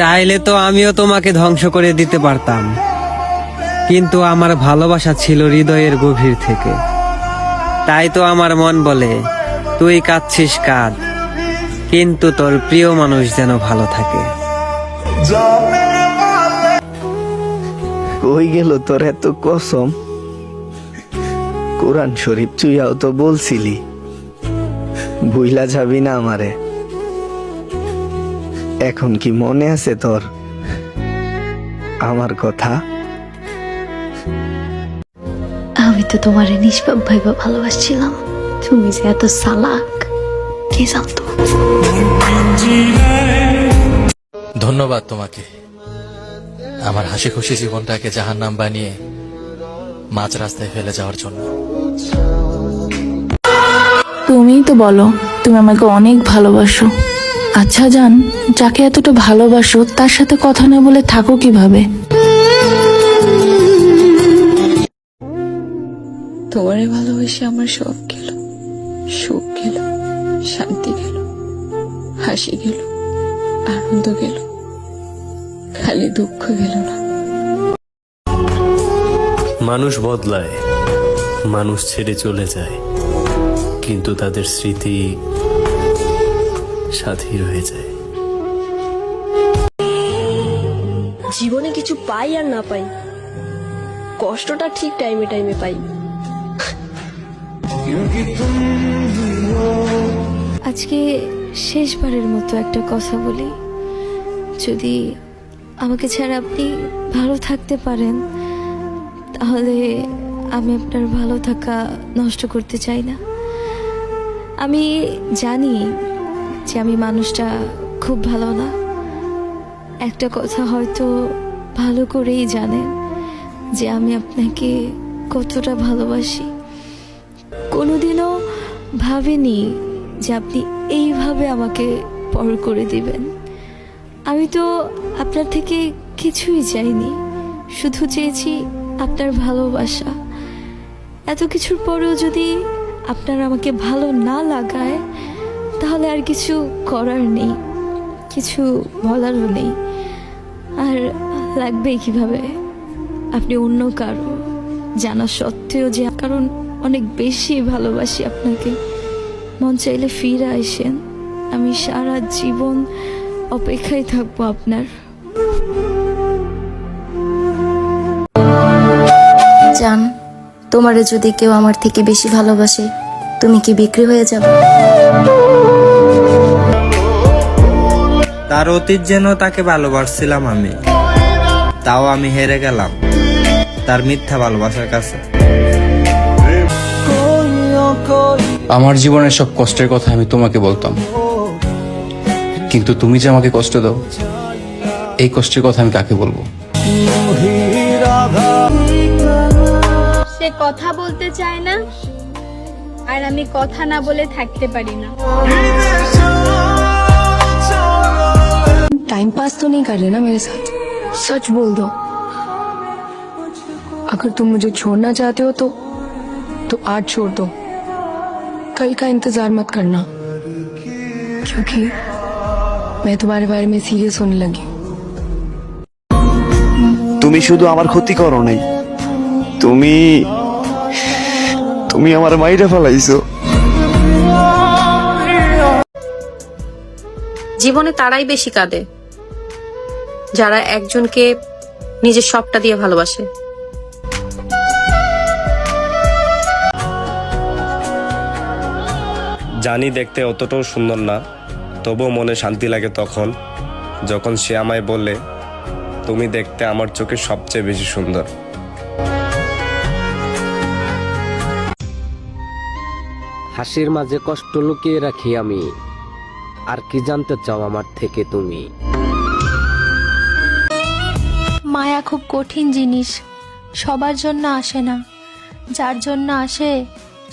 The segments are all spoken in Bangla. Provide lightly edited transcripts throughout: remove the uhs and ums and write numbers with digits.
চাইলে তো আমিও তোমাকে ধ্বংস করে দিতে পারতাম, কিন্তু আমার ভালোবাসা ছিল হৃদয়ের গভীর থেকে। তাই তো আমার মন বলে, তুই কাঁদছিস কাঁদ, কিন্তু তোর প্রিয় মানুষ যেন ভালো থাকে। কই গেল তোর এত কসম? কোরআন শরীফ চুইয়াও তো বলছিলি ভুইলা যাবি না আমারে। এখন কি মনে আছে তোর আমার কথা? আমি তো তোমারে নিষ্পাপ ভাইবা ভালোবাসছিলাম, তুমি যে এত চালাক কে জানতো। ধন্যবাদ তোমাকে আমার হাসি খুশি জীবনটাকে জাহান্নাম বানিয়ে মাঝ রাস্তায় ফেলে যাওয়ার জন্য। তুমিই তো বলো তুমি আমাকে অনেক ভালোবাসো। আচ্ছা জান, যাকে এতটা ভালোবাসো তার সাথে কথা না বলে থাকো কিভাবে? তোমারে ভালোবেসে আমার সব গেল, সুখ গেল, শান্তি গেল, হাসি গেল, আনন্দ গেল, খালি দুঃখ গেল না। মানুষ বদলায়, মানুষ ছেড়ে চলে যায়, কিন্তু তাদের স্মৃতি সাথী রয়ে যায়। জীবনে কিছু পাই আর না পাই, কষ্টটা ঠিক টাইমে টাইমে পাই। আজকে শেষবারের মতো একটা কথা বলি, যদি আমাকে ছাড়া আপনি ভালো থাকতে পারেন তাহলে আমি আপনার ভালো থাকা নষ্ট করতে চাই না। আমি জানি যে আমি মানুষটা খুব ভালো না, একটা কথা হয়তো ভালো করেই জানেন যে আমি আপনাকে কতটা ভালোবাসি। কোনোদিনও ভাবিনি যে আপনি এইভাবে আমাকে পর করে দিবেন। আমি তো আপনার থেকে কিছুই চাইনি, শুধু চেয়েছি আপনার ভালোবাসা। এত কিছুর পরেও যদি আপনার আমাকে ভালো না লাগায় তাহলে আর কিছু করার নেই, কিছু বলারও নেই। আর লাগবেই কিভাবে? আপনি অন্য কারো জানা সত্ত্বেও, যে কারণ অনেক বেশি ভালোবাসি আপনাকে। মন চাইলে ফিরে আসেন, আমি সারা জীবন অপেক্ষায় থাকবো আপনার। জান, তোমারে যদি কেউ আমার থেকে বেশি ভালোবাসে তুমি কি বিক্রি হয়ে যাবে? তার অতীত যেন তাকে ভালোবাসছিলাম আমি, তাও আমি হেরে গেলাম তার মিথ্যা ভালোবাসার কাছে। আমার জীবনের সব কষ্টের কথা আমি তোমাকে বলতাম, কিন্তু তুমি যে আমাকে কষ্ট দাও, এই কষ্টের কথা আমি কাকে বলবো? সে কথা বলতে চায় না, আর আমি কথা না বলে থাকতে পারি না। टाइम पास तो नहीं कर रहे ना मेरे साथ? सच बोल दो, अगर तुम मुझे छोड़ना चाहते हो तो आज छोड़ दो, कल का इंतजार मत करना, क्योंकि मैं तुम्हारे बारे में सीरियस होने लगी। তুমি শুধু আমার ক্ষতি করো নাই, তুমি তুমি আমার মাইরে ফেলাইছো। জীবনে তারাই বেশি কাঁদে যারা একজনকে নিজের সবটা দিয়ে ভালোবাসে। জানি দেখতে অতটাও সুন্দর না, তবুও মনে শান্তি লাগে তখন যখন সে আমায় বলে, তুমি দেখতে আমার চোখে সবচেয়ে বেশি সুন্দর। হাসির মাঝে কষ্ট লুকিয়ে রাখি আমি, আর কি জানতে চাও আমার থেকে তুমি? মায়া খুব কঠিন জিনিস, সবার জন্য আসে না, যার জন্য আসে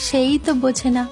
সেই তো বোঝে না।